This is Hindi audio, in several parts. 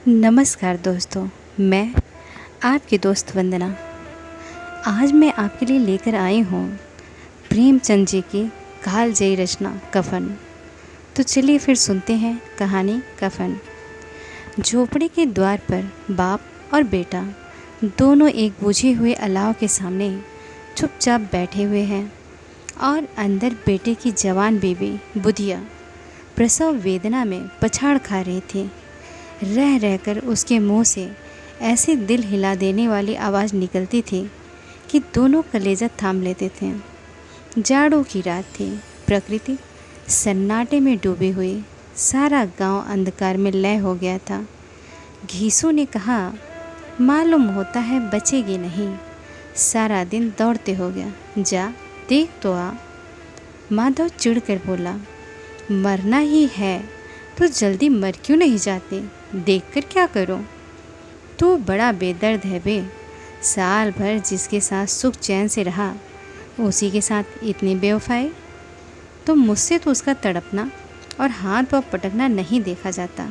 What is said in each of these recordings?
नमस्कार दोस्तों, मैं आपकी दोस्त वंदना। आज मैं आपके लिए लेकर आई हूँ प्रेमचंद जी की कालजयी रचना कफन। तो चलिए फिर सुनते हैं कहानी कफन। झोपड़ी के द्वार पर बाप और बेटा दोनों एक बुझे हुए अलाव के सामने चुपचाप बैठे हुए हैं और अंदर बेटे की जवान बेबी बुधिया प्रसव वेदना में पछाड़ खा रही थी। रह रहकर उसके मुंह से ऐसी दिल हिला देने वाली आवाज़ निकलती थी कि दोनों कलेजा थाम लेते थे। जाड़ों की रात थी, प्रकृति सन्नाटे में डूबी हुई, सारा गांव अंधकार में लय हो गया था। घीसू ने कहा, मालूम होता है बचेगी नहीं, सारा दिन दौड़ते हो गया, जा देख तो आ। माधव चिढ़कर बोला, मरना ही है तो जल्दी मर क्यों नहीं जाते, देखकर क्या करो। तू बड़ा बेदर्द है बे, साल भर जिसके साथ सुख चैन से रहा उसी के साथ इतनी बेवफाई। तो मुझसे तो उसका तड़पना और हाथ पाँव पटकना नहीं देखा जाता।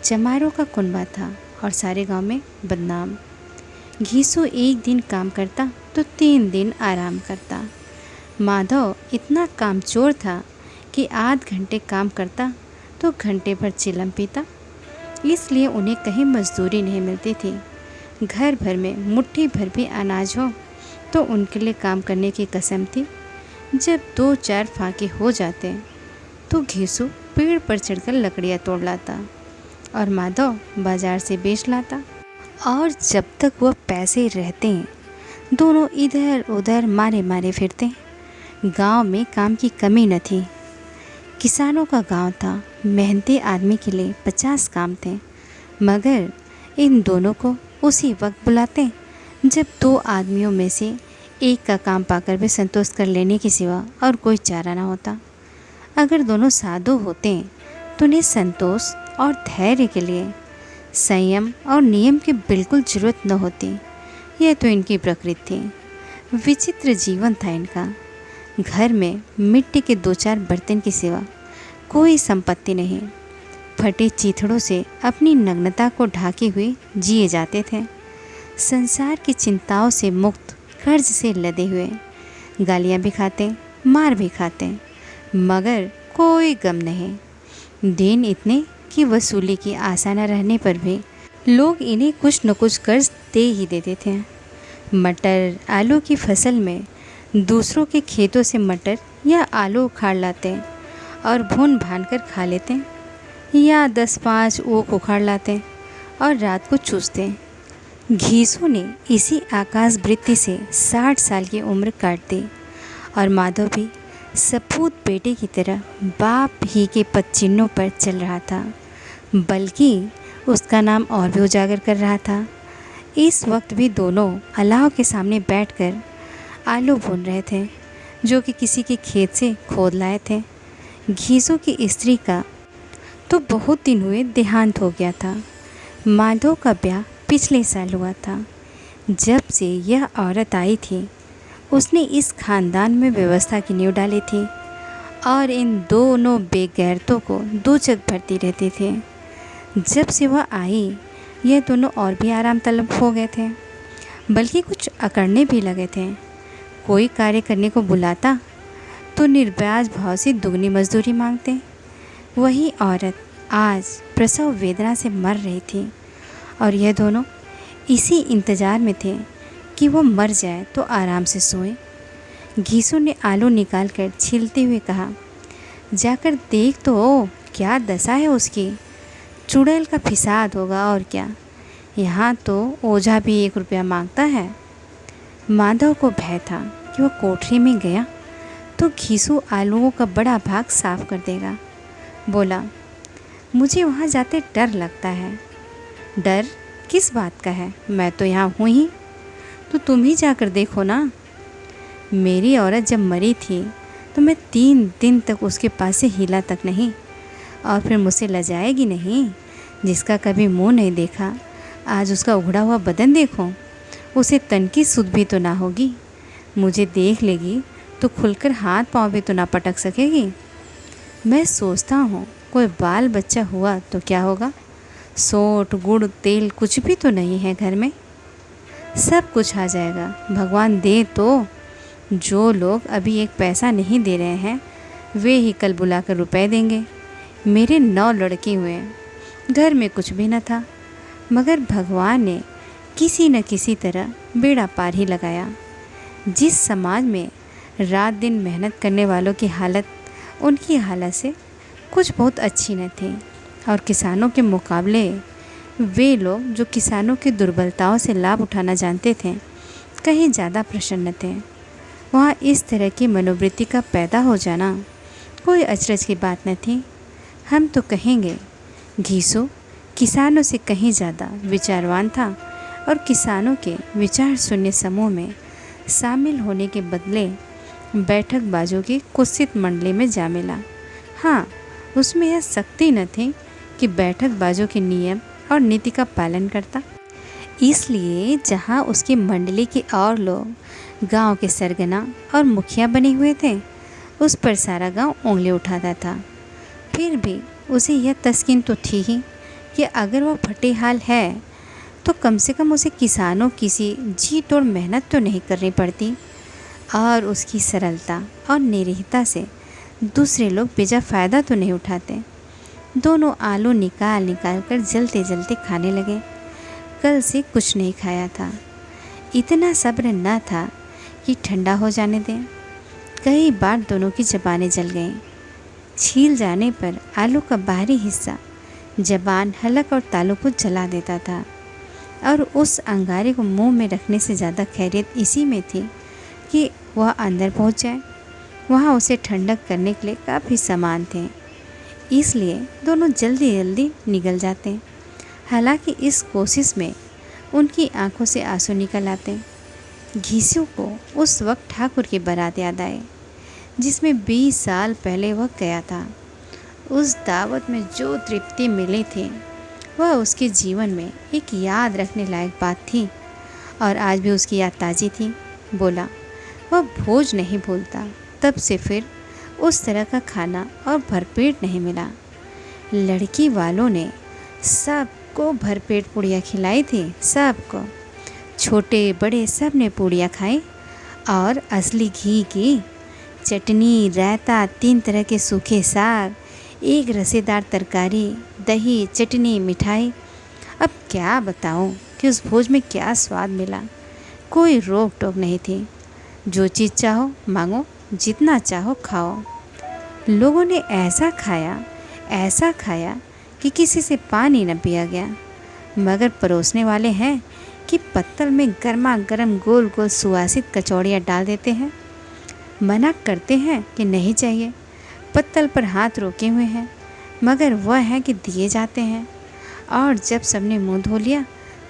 चमारों का कुनबा था और सारे गांव में बदनाम। घीसू एक दिन काम करता तो 3 दिन आराम करता। माधव इतना कामचोर था कि आध घंटे काम करता तो घंटे भर चिलम पीता, इसलिए उन्हें कहीं मजदूरी नहीं मिलती थी। घर भर में मुट्ठी भर भी अनाज हो तो उनके लिए काम करने की कसम थी। जब 2-4 फाके हो जाते तो घीसू पेड़ पर चढ़कर लकड़ियाँ तोड़ लाता और माधव बाजार से बेच लाता। और जब तक वह पैसे रहते दोनों इधर उधर मारे मारे फिरते। गांव में काम की कमी न थी। किसानों का गांव था, मेहनती आदमी के लिए 50 काम थे, मगर इन दोनों को उसी वक्त बुलाते जब 2 आदमियों में से एक का काम पाकर भी संतोष कर लेने के सिवा और कोई चारा ना होता। अगर दोनों साधु होते तो उन्हें संतोष और धैर्य के लिए संयम और नियम की बिल्कुल ज़रूरत न होती। यह तो इनकी प्रकृति थी। विचित्र जीवन था इनका। घर में मिट्टी के 2-4 बर्तन के सिवा कोई संपत्ति नहीं। फटे चीथड़ों से अपनी नग्नता को ढाके हुए जिए जाते थे। संसार की चिंताओं से मुक्त, कर्ज से लदे हुए, गालियाँ भी खाते, मार भी खाते, मगर कोई गम नहीं। दिन इतने कि वसूली की आशा न रहने पर भी लोग इन्हें कुछ न कुछ कर्ज दे ही देते थे। मटर आलू की फसल में दूसरों के खेतों से मटर या आलू उखाड़ लाते और भून भान कर खा लेते, या 10-5 ऊख उखाड़ लाते और रात को चूसते। घीसू ने इसी आकाश वृत्ति से 60 साल की उम्र काट दी और माधव भी सपूत बेटे की तरह बाप ही के पदचिन्हों पर चल रहा था, बल्कि उसका नाम और भी उजागर कर रहा था। इस वक्त भी दोनों अलाव के सामने बैठकर आलू भून रहे थे, जो कि किसी के खेत से खोद लाए थे। घीसू की स्त्री का तो बहुत दिन हुए देहांत हो गया था। माधव का ब्याह पिछले साल हुआ था। जब से यह औरत आई थी उसने इस खानदान में व्यवस्था की नींव डाली थी और इन दोनों बेगैरतों को दोचक भरती रहते थे। जब से वह आई यह दोनों और भी आराम तलब हो गए थे, बल्कि कुछ अकड़ने भी लगे थे। कोई कार्य करने को बुलाता तो निर्ब्याज भाव से दुगनी मजदूरी मांगते। वही औरत आज प्रसव वेदना से मर रही थी और यह दोनों इसी इंतज़ार में थे कि वो मर जाए तो आराम से सोए। घीसू ने आलू निकालकर छीलते हुए कहा, जाकर देख तो ओ, क्या दशा है उसकी। चुड़ैल का फिसाद होगा और क्या, यहाँ तो ओझा भी 1 रुपया मांगता है। माधव को भय था कि वह कोठरी में गया तो घीसू आलूओं का बड़ा भाग साफ कर देगा। बोला, मुझे वहाँ जाते डर लगता है। डर किस बात का है, मैं तो यहाँ हूँ ही, तो तुम ही जाकर देखो ना। मेरी औरत जब मरी थी तो मैं 3 दिन तक उसके पास से हिला तक नहीं, और फिर मुझसे लजाएगी नहीं। जिसका कभी मुंह नहीं देखा, आज उसका उघड़ा हुआ बदन देखो, उसे तन की सुध भी तो ना होगी। मुझे देख लेगी तो खुलकर हाथ पाँव भी तो ना पटक सकेगी। मैं सोचता हूँ कोई बाल बच्चा हुआ तो क्या होगा, सोंठ गुड़ तेल कुछ भी तो नहीं है घर में। सब कुछ आ जाएगा, भगवान दे तो। जो लोग अभी एक पैसा नहीं दे रहे हैं वे ही कल बुलाकर रुपए देंगे। मेरे 9 लड़के हुए हैं, घर में कुछ भी न था, मगर भगवान ने किसी न किसी तरह बेड़ा पार ही लगाया। जिस समाज में रात दिन मेहनत करने वालों की हालत उनकी हालत से कुछ बहुत अच्छी न थी, और किसानों के मुकाबले वे लोग जो किसानों की दुर्बलताओं से लाभ उठाना जानते थे कहीं ज़्यादा प्रसन्न थे, वहाँ इस तरह की मनोवृत्ति का पैदा हो जाना कोई अचरज की बात न थी। हम तो कहेंगे घीसू किसानों से कहीं ज़्यादा विचारवान था, और किसानों के विचार शून्य समूह में शामिल होने के बदले बैठकबाजों की कुत्सित मंडली में जा मिला। हाँ, उसमें यह शक्ति न थी कि बैठकबाजों के नियम और नीति का पालन करता। इसलिए जहाँ उसकी मंडली के और लोग गांव के सरगना और मुखिया बने हुए थे, उस पर सारा गांव उंगली उठाता था। फिर भी उसे यह तस्कीन तो थी ही कि अगर वह फटे हाल है तो कम से कम उसे किसानों की सी जी तोड़ मेहनत तो नहीं करनी पड़ती, और उसकी सरलता और निरीहता से दूसरे लोग बेजा फ़ायदा तो नहीं उठाते। दोनों आलू निकाल निकाल कर जलते जलते खाने लगे। कल से कुछ नहीं खाया था, इतना सब्र न था कि ठंडा हो जाने दें। कई बार दोनों की ज़बानें जल गईं। छील जाने पर आलू का बाहरी हिस्सा ज़बान, हलक और तालू को जला देता था, और उस अंगारे को मुंह में रखने से ज़्यादा खैरियत इसी में थी कि वह अंदर पहुंच जाए। वहाँ उसे ठंडक करने के लिए काफ़ी सामान थे, इसलिए दोनों जल्दी जल्दी निगल जाते। हालांकि इस कोशिश में उनकी आंखों से आंसू निकल आते। घीसू को उस वक्त ठाकुर की बारात याद आए जिसमें 20 साल पहले वह गया था। उस दावत में जो तृप्ति मिली थी वह उसके जीवन में एक याद रखने लायक बात थी, और आज भी उसकी याद ताज़ी थी। बोला वह भोज नहीं भूलता। तब से फिर उस तरह का खाना और भरपेट नहीं मिला। लड़की वालों ने सबको भरपेट पूड़ियाँ खिलाई थी, सबको, छोटे बड़े सब ने पूड़ियाँ खाई, और असली घी की चटनी, रायता, 3 तरह के सूखे साग, एक रसेदार तरकारी, दही, चटनी, मिठाई। अब क्या बताऊं कि उस भोज में क्या स्वाद मिला। कोई रोक टोक नहीं थी, जो चीज़ चाहो मांगो, जितना चाहो खाओ। लोगों ने ऐसा खाया कि किसी से पानी न पिया गया, मगर परोसने वाले हैं कि पत्तल में गर्मा गर्म गोल गोल सुवासित कचौड़ियाँ डाल देते हैं। मना करते हैं कि नहीं चाहिए, पत्तल पर हाथ रोके हुए हैं, मगर वह है कि दिए जाते हैं। और जब सबने मुंह धो लिया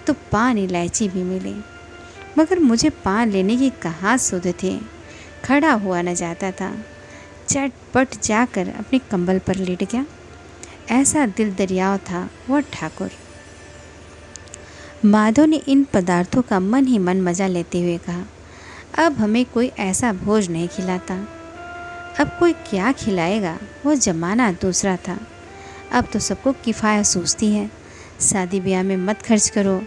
तो पान इलायची भी मिली, मगर मुझे पान लेने की कहाँ सुध थी। खड़ा हुआ न जाता था, चटपट जाकर अपने कंबल पर लेट गया। ऐसा दिल दरियाव था वह ठाकुर। माधव ने इन पदार्थों का मन ही मन मज़ा लेते हुए कहा, अब हमें कोई ऐसा भोज नहीं खिलाता। अब कोई क्या खिलाएगा, वो ज़माना दूसरा था। अब तो सबको किफ़ायत सूझती है। शादी ब्याह में मत खर्च करो,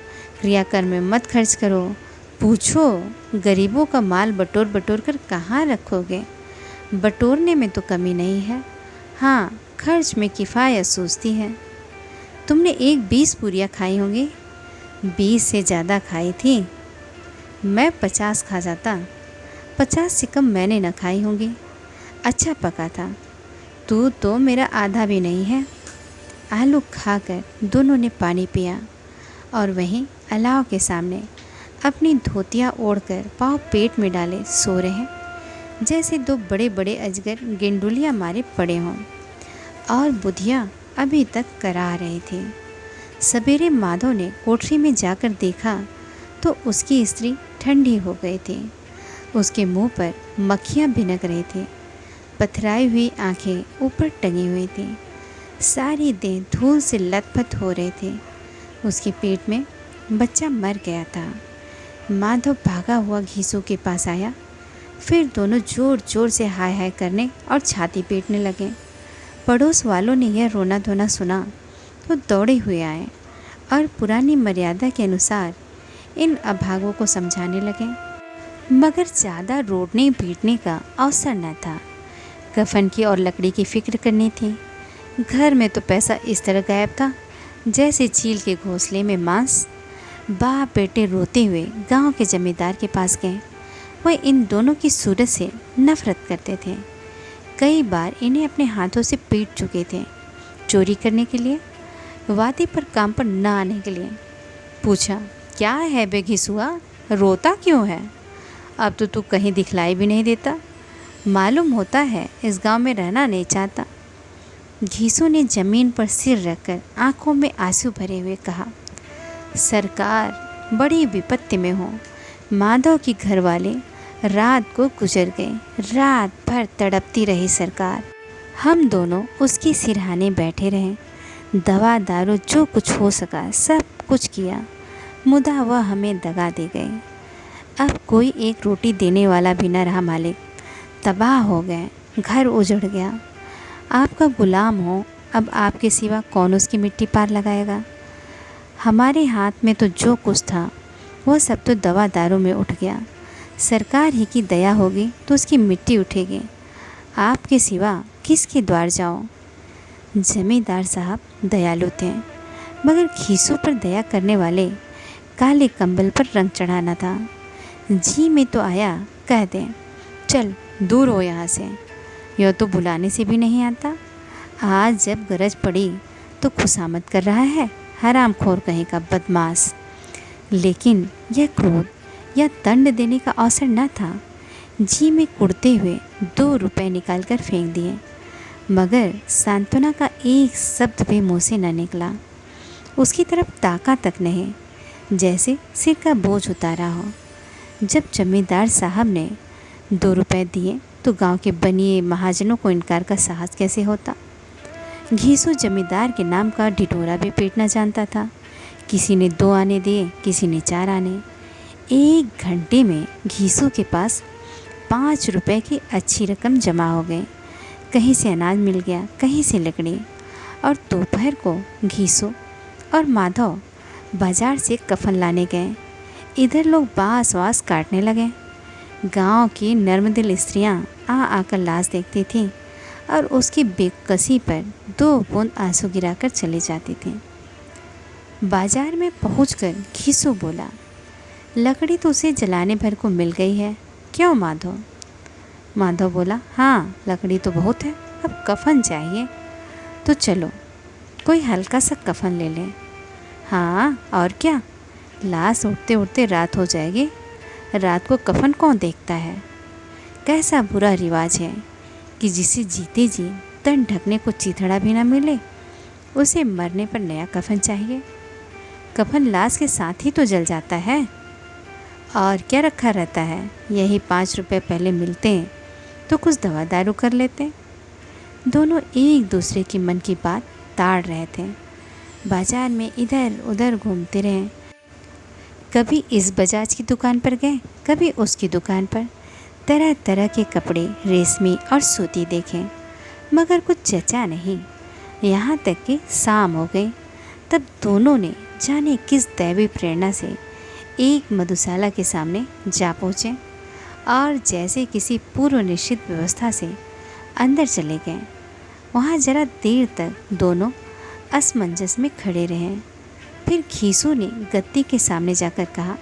क्रियाकर्म में मत खर्च करो। पूछो गरीबों का माल बटोर बटोर कर कहाँ रखोगे। बटोरने में तो कमी नहीं है, हाँ खर्च में किफ़ायत सूझती है। तुमने एक 20 पूरियाँ खाई होंगी, 20 से ज़्यादा खाई थी। मैं 50 खा जाता, 50 से कम मैंने न खाई होंगी। अच्छा पका था, तू तो मेरा आधा भी नहीं है। आलू खाकर दोनों ने पानी पिया, और वहीं अलाव के सामने अपनी धोतियाँ ओढ़कर पाँव पेट में डाले सो रहे, जैसे 2 बड़े बड़े अजगर गेंडुलियाँ मारे पड़े हों, और बुधिया अभी तक करा रही थी। सवेरे माधव ने कोठरी में जाकर देखा तो उसकी स्त्री ठंडी हो गई थी। उसके मुंह पर मक्खियाँ भिनक रही थी, पथराई हुई आंखें ऊपर टंगी हुई थी, सारी देह धूल से लथपथ हो रही थी। उसके पेट में बच्चा मर गया था। माधव भागा हुआ घीसू के पास आया, फिर दोनों जोर जोर से हाय हाय करने और छाती पीटने लगे। पड़ोस वालों ने यह रोना धोना सुना तो दौड़े हुए आए और पुरानी मर्यादा के अनुसार इन अभागों को समझाने लगे। मगर ज़्यादा रोड़ने पीटने का अवसर न था। कफन की और लकड़ी की फिक्र करनी थी। घर में तो पैसा इस तरह गायब था जैसे चील के घोंसले में मांस। बाप बेटे रोते हुए गांव के जमींदार के पास गए। वह इन दोनों की सूरत से नफरत करते थे। कई बार इन्हें अपने हाथों से पीट चुके थे, चोरी करने के लिए, वादी पर काम पर न आने के लिए। पूछा, क्या है बे घिसुआ, रोता क्यों है? अब तो तू कहीं दिखलाई भी नहीं देता। मालूम होता है इस गांव में रहना नहीं चाहता। घीसू ने ज़मीन पर सिर रखकर आंखों में आंसू भरे हुए कहा, सरकार, बड़ी विपत्ति में हो। माधव की घरवाले रात को गुजर गए। रात भर तड़पती रही सरकार। हम दोनों उसके सिरहाने बैठे रहे। दवा दारू जो कुछ हो सका सब कुछ किया, मुदा वह हमें दगा दे गए। अब कोई एक रोटी देने वाला भी न रहा मालिक। तबाह हो गए, घर उजड़ गया। आपका गुलाम हो, अब आपके सिवा कौन उसकी मिट्टी पार लगाएगा? हमारे हाथ में तो जो कुछ था वह सब तो दवा दारू में उठ गया। सरकार ही की दया होगी तो उसकी मिट्टी उठेगी। आपके सिवा किसके द्वार जाओ? जमींदार साहब दयालु थे, मगर घीसू पर दया करने वाले काले कंबल पर रंग चढ़ाना था। जी में तो आया कह दें, चल दूर हो यहाँ से। यह तो बुलाने से भी नहीं आता। आज जब गरज पड़ी तो खुशामद कर रहा है, हरामखोर कहीं का बदमाश। लेकिन यह क्रोध या दंड देने का अवसर न था। जी में कुड़ते हुए 2 रुपए निकाल कर फेंक दिए, मगर सांत्वना का एक शब्द भी मुँह से न निकला। उसकी तरफ ताका तक नहीं, जैसे सिर का बोझ उतारा हो। जब जमींदार साहब ने 2 रुपए दिए तो गांव के बनिए महाजनों को इनकार का साहस कैसे होता? घीसू जमींदार के नाम का ढिढोरा भी पीटना जानता था। किसी ने 2 आने दिए, किसी ने 4 आने। 1 घंटे में घीसू के पास 5 रुपए की अच्छी रकम जमा हो गई। कहीं से अनाज मिल गया, कहीं से लकड़ी। और दोपहर को घीसू और माधव बाजार से कफन लाने गए। इधर लोग बाँस वास काटने लगे। गांव की नर्मदिल स्त्रियां आ आकर लाश देखती थीं और उसकी बेकसी पर 2 बूंद आंसू गिराकर चली जाती थीं। बाजार में पहुंचकर घीसू बोला, लकड़ी तो उसे जलाने भर को मिल गई है, क्यों माधव? माधव बोला, हाँ लकड़ी तो बहुत है, अब कफन चाहिए। तो चलो कोई हल्का सा कफन ले लें। हाँ और क्या, लाश उठते उठते रात हो जाएगी। रात को कफन कौन देखता है? कैसा बुरा रिवाज है कि जिसे जीते जी तन ढकने को चीथड़ा भी ना मिले, उसे मरने पर नया कफन चाहिए। कफन लाश के साथ ही तो जल जाता है, और क्या रखा रहता है? यही 5 रुपए पहले मिलते तो कुछ दवा दारू कर लेते। दोनों एक दूसरे की मन की बात ताड़ रहे थे। बाजार में इधर उधर घूमते रहे। कभी इस बजाज की दुकान पर गए, कभी उसकी दुकान पर। तरह तरह के कपड़े, रेशमी और सूती देखे, मगर कुछ जचा नहीं। यहाँ तक कि शाम हो गई। तब दोनों ने जाने किस दैवी प्रेरणा से एक मधुशाला के सामने जा पहुँचे और जैसे किसी पूर्व निश्चित व्यवस्था से अंदर चले गए। वहाँ जरा देर तक दोनों असमंजस में खड़े रहे। फिर घीसू ने गद्दी के सामने जाकर कहा,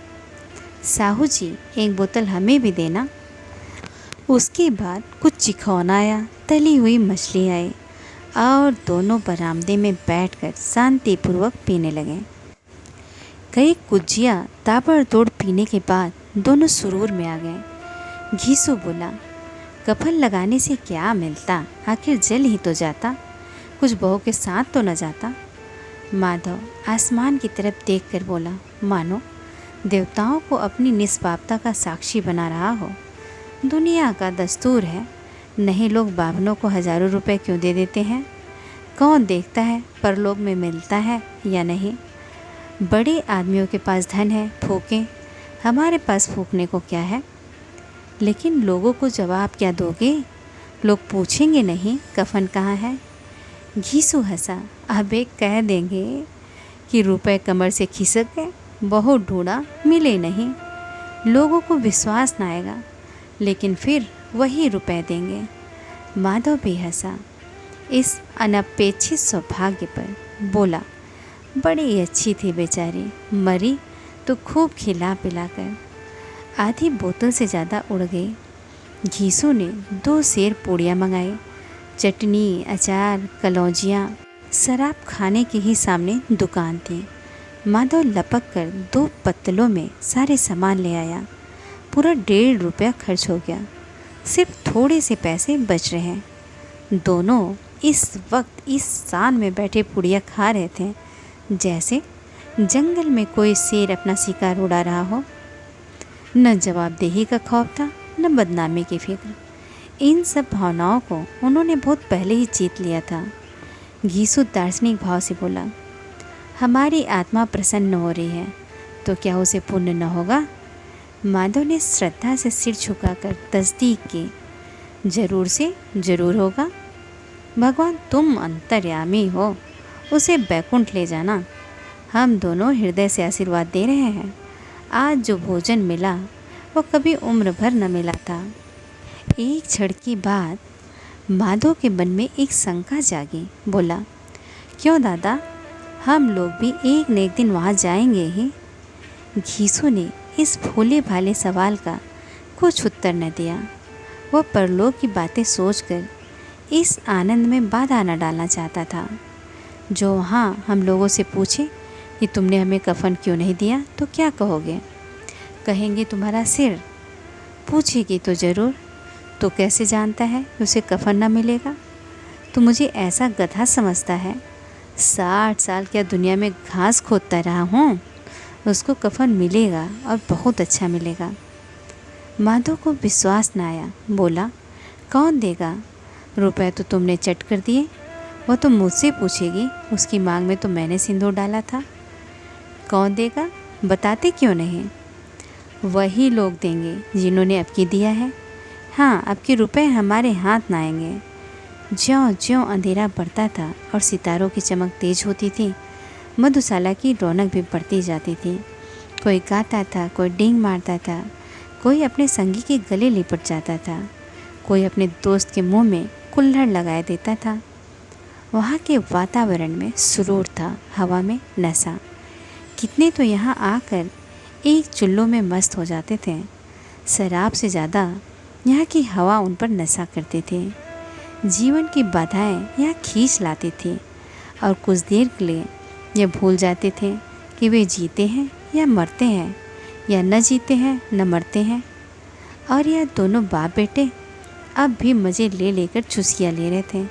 साहू जी, एक बोतल हमें भी देना। उसके बाद कुछ चिखौना आया, तली हुई मछली आई और दोनों बरामदे में बैठकर शांतिपूर्वक पीने लगे। कई कुज्जियाँ ताबड़तोड़ पीने के बाद दोनों सुरूर में आ गए। घीसू बोला, कफन लगाने से क्या मिलता, आखिर जल ही तो जाता, कुछ बहू के साथ तो न जाता। माधव आसमान की तरफ देखकर बोला, मानो देवताओं को अपनी निष्पापता का साक्षी बना रहा हो। दुनिया का दस्तूर है, नहीं लोग बाभनों को हज़ारों रुपए क्यों दे देते हैं? कौन देखता है परलोक में मिलता है या नहीं? बड़े आदमियों के पास धन है, फूकें, हमारे पास फूकने को क्या है? लेकिन लोगों को जवाब क्या दोगे? लोग पूछेंगे नहीं कफन कहाँ है? घीसू हंसा, अब एक कह देंगे कि रुपए कमर से खिसक गए, बहुत ढूंढा मिले नहीं। लोगों को विश्वास न आएगा, लेकिन फिर वही रुपए देंगे। माधव भी हंसा इस अनपेक्षित सौभाग्य पर, बोला, बड़ी अच्छी थी बेचारी, मरी तो खूब खिला पिला कर। आधी बोतल से ज़्यादा उड़ गई। घीसू ने 2 सेर पूड़ियाँ मंगाई। चटनी, अचार, कलौजियाँ, शराब खाने के ही सामने दुकान थी। माधव लपक कर 2 पत्तलों में सारे सामान ले आया। पूरा 1.5 रुपया खर्च हो गया। सिर्फ थोड़े से पैसे बच रहे हैं। दोनों इस वक्त इस शान में बैठे पुड़िया खा रहे थे जैसे जंगल में कोई शेर अपना शिकार उड़ा रहा हो। न जवाबदेही का खौफ था, न बदनामी की फिक्र। इन सब भावनाओं को उन्होंने बहुत पहले ही जीत लिया था। घीसू दार्शनिक भाव से बोला, हमारी आत्मा प्रसन्न हो रही है तो क्या उसे पुण्य न होगा? माधव ने श्रद्धा से सिर झुकाकर तस्दीक की, जरूर से जरूर होगा। भगवान तुम अंतर्यामी हो, उसे बैकुंठ ले जाना। हम दोनों हृदय से आशीर्वाद दे रहे हैं। आज जो भोजन मिला वो कभी उम्र भर न मिला था। एक क्षण के बाद माधव के मन में एक शंका जागी। बोला, क्यों दादा, हम लोग भी एक न एक दिन वहाँ जाएंगे ही। घीसू ने इस भोले भाले सवाल का कुछ उत्तर न दिया। वह परलोक की बातें सोचकर इस आनंद में बाधा न डालना चाहता था। जो वहाँ हम लोगों से पूछे कि तुमने हमें कफन क्यों नहीं दिया तो क्या कहोगे? कहेंगे तुम्हारा सिर। पूछेगी तो ज़रूर, तो कैसे जानता है कि उसे कफन न मिलेगा? तो मुझे ऐसा गधा समझता है? 60 साल क्या दुनिया में घास खोदता रहा हूँ, उसको कफन मिलेगा और बहुत अच्छा मिलेगा। माधव को विश्वास न आया। बोला, कौन देगा? रुपए तो तुमने चट कर दिए। वह तो मुझसे पूछेगी, उसकी मांग में तो मैंने सिंदूर डाला था। कौन देगा? बताते क्यों नहीं? वही लोग देंगे जिन्होंने अबकी दिया है। हाँ, अबकी रुपए हमारे हाथ न आएंगे। ज्यों ज्यों अंधेरा बढ़ता था और सितारों की चमक तेज होती थी, मधुशाला की रौनक भी बढ़ती जाती थी। कोई गाता था, कोई डींग मारता था, कोई अपने संगी के गले लिपट जाता था, कोई अपने दोस्त के मुंह में कुल्हड़ लगाए देता था। वहाँ के वातावरण में सुरूर था, हवा में नशा। कितने तो यहाँ आकर एक चुल्लू में मस्त हो जाते थे। शराब से ज़्यादा यहाँ की हवा उन पर नशा करती थी। जीवन की बाधाएं यहाँ खींच लाती थी और कुछ देर के लिए ये भूल जाते थे कि वे जीते हैं या मरते हैं, या न जीते हैं न मरते हैं। और यह दोनों बाप बेटे अब भी मज़े ले लेकर चुस्कियाँ ले रहे थे।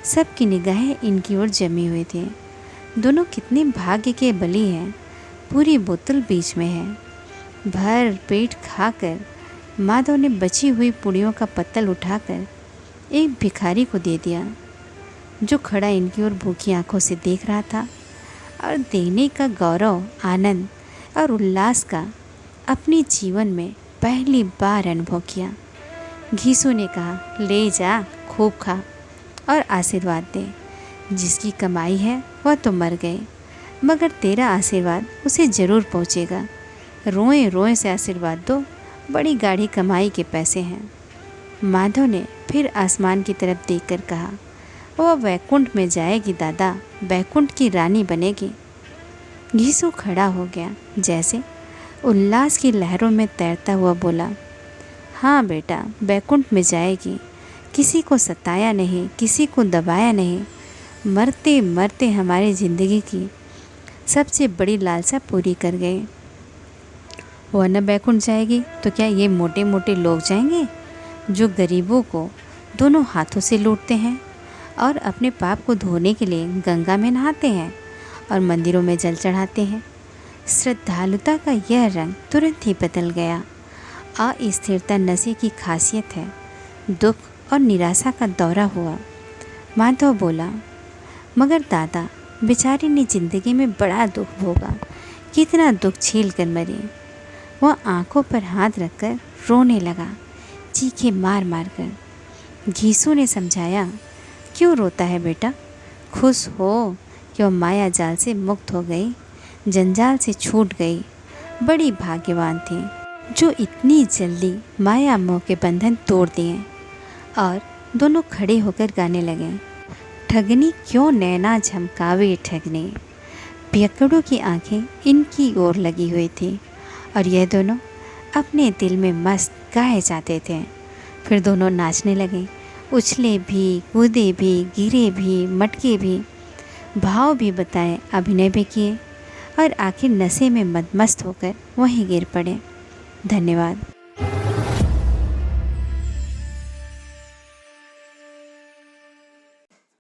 सबकी निगाहें इनकी ओर जमी हुई थी। दोनों कितने भाग्य के बली हैं। पूरी बोतल बीच में है। भर पेट खाकर माधव ने बची हुई पुड़ियों का पत्तल उठाकर एक भिखारी को दे दिया, जो खड़ा इनकी ओर भूखी आंखों से देख रहा था और देने का गौरव, आनंद और उल्लास का अपने जीवन में पहली बार अनुभव किया। घीसू ने कहा, ले जा, खूब खा और आशीर्वाद दे। जिसकी कमाई है वह तो मर गए, मगर तेरा आशीर्वाद उसे ज़रूर पहुँचेगा। रोए रोए से आशीर्वाद दो, बड़ी गाढ़ी कमाई के पैसे हैं। माधव ने फिर आसमान की तरफ देखकर कहा, वह वैकुंठ में जाएगी दादा, वैकुंठ की रानी बनेगी। घीसू खड़ा हो गया, जैसे उल्लास की लहरों में तैरता हुआ बोला, हाँ बेटा, वैकुंठ में जाएगी। किसी को सताया नहीं, किसी को दबाया नहीं। मरते मरते हमारी ज़िंदगी की सबसे बड़ी लालसा पूरी कर गए। वह न बैकुंठ जाएगी तो क्या ये मोटे मोटे लोग जाएंगे, जो गरीबों को दोनों हाथों से लूटते हैं और अपने पाप को धोने के लिए गंगा में नहाते हैं और मंदिरों में जल चढ़ाते हैं। श्रद्धालुता का यह रंग तुरंत ही बदल गया। अस्थिरता नशे की खासियत है। दुख और निराशा का दौरा हुआ। माधव बोला, मगर दादा, बेचारी ने ज़िंदगी में बड़ा दुख भोगा, कितना दुख झेल कर मरी। वह आंखों पर हाथ रखकर रोने लगा, चीखें मार मार कर। घीसू ने समझाया, क्यों रोता है बेटा, खुश हो कि वह माया जाल से मुक्त हो गई, जंजाल से छूट गई। बड़ी भाग्यवान थी जो इतनी जल्दी माया मोह के बंधन तोड़ दिए। और दोनों खड़े होकर गाने लगे, ठगनी क्यों नैना झमकावे ठगनी। पियक्कड़ों की आंखें इनकी ओर लगी हुई थी और यह दोनों अपने दिल में मस्त गाए जाते थे। फिर दोनों नाचने लगे, उछले भी, कूदे भी, गिरे भी, मटके भी, भाव भी बताए, अभिनय भी किए और आखिर नशे में मदमस्त होकर वहीं गिर पड़े। धन्यवाद।